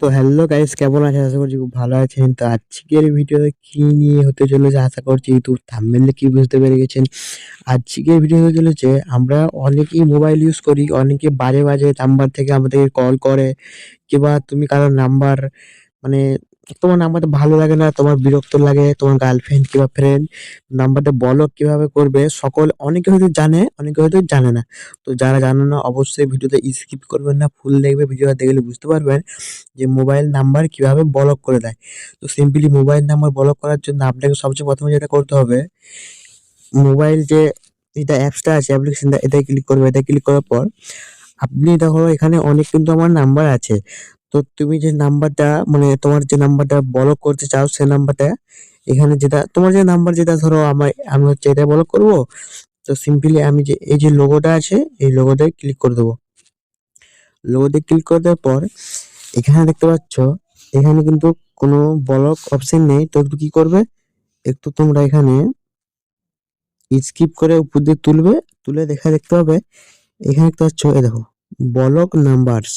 তো hello guys, কেমন আছেন? আশা করছি খুব ভালো আছেন। তো আজকের ভিডিওতে কি নিয়ে হতে চলেছে আশা করছি ইউটিউব থাম্বনেইলে কি বুঝতে পেরে গেছেন। আজকের ভিডিও হতে চলেছে, আমরা অনেকেই মোবাইল ইউজ করি, অনেকে বাজে বাজে নাম্বার থেকে আমাদেরকে কল করে, কিংবা তুমি কারোর নাম্বার মানে তোমার নাম্বারটা ভালো লাগে না, তোমার বিরক্ত লাগে, তোমার গার্লফ্রেন্ড কিংবা ফ্রেন্ড নাম্বারটা ব্লক কিভাবে করবে অনেকে হয়তো জানে, অনেকে হয়তো জানে না। তো যারা জানে না অবশ্যই ভিডিওটা স্কিপ করবেন না, ফুল দেখবে। ভিডিওটা দেখলে বুঝতে পারবেন যে মোবাইল নাম্বার কিভাবে ব্লক করে দেয়। তো সিম্পলি মোবাইল নাম্বার ব্লক করার জন্য আপনাকে সবচেয়ে প্রথমে যেটা করতে হবে, মোবাইল যে এটা অ্যাপসটা আছে, অ্যাপ্লিকেশনটা, এটায় ক্লিক করবে। এটা ক্লিক করার পর আপনি দেখো এখানে অনেক কিন্তু আমার নাম্বার আছে। তো তুমি যে নাম্বারটা মানে তোমার যে নাম্বারটা ব্লক করতে চাও সে নাম্বারটা এখানে যেটা তোমার যে নাম্বার, যেটা ধরো আমি হচ্ছে এটা ব্লক করব। তো সিম্পলি আমি যে এই যে লোগোটা আছে এই লোগোটায় ক্লিক করে দেবো। লোগোতে ক্লিক করে দেওয়ার পর এখানে দেখতে পাচ্ছ, এখানে কিন্তু কোনো ব্লক অপশন নেই। তো একটু কি করবে, একটু তোমরা এখানে স্কিপ করে উপর দিয়ে তুলবে, তুলে দেখতে পাবে এখানে দেখতে পাচ্ছ, এই দেখো ব্লক নাম্বারস।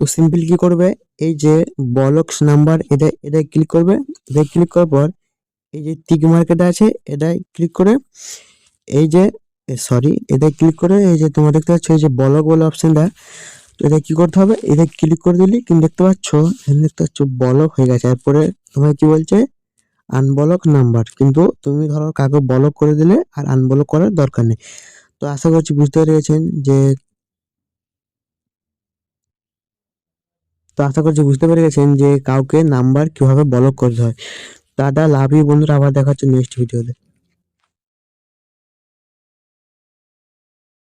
তো সিম্পল কি করবে, এই যে ব্লকস নাম্বার এটা ক্লিক করবে। এটা ক্লিক করার পর এই যে টিক মার্ক এটা আছে এটা ক্লিক করে এই যে এটা ক্লিক করে এই যে তোমার দেখতে পাচ্ছ এই যে ব্লক বলে অপশনটা, তো এটা কি করতে হবে, এটা ক্লিক করে দিলি কিন্তু দেখতে পাচ্ছ এখানে দেখতে পাচ্ছ ব্লক হয়ে গেছে। এরপরে তোমার কি বলছে, আনব্লক নাম্বার। কিন্তু তুমি ধরো কাউকে ব্লক করে দিলে আর আনব্লক করার দরকার নেই। তো আশা করছি বুঝতে পেরেছেন যে বুঝতে পেরে গেছেন যে কাউকে নাম্বার কিভাবে ব্লক করতে হয়। টাটা, লাভ ইউ বন্ধুরা, আবার দেখা হচ্ছে নেক্সট ভিডিওতে।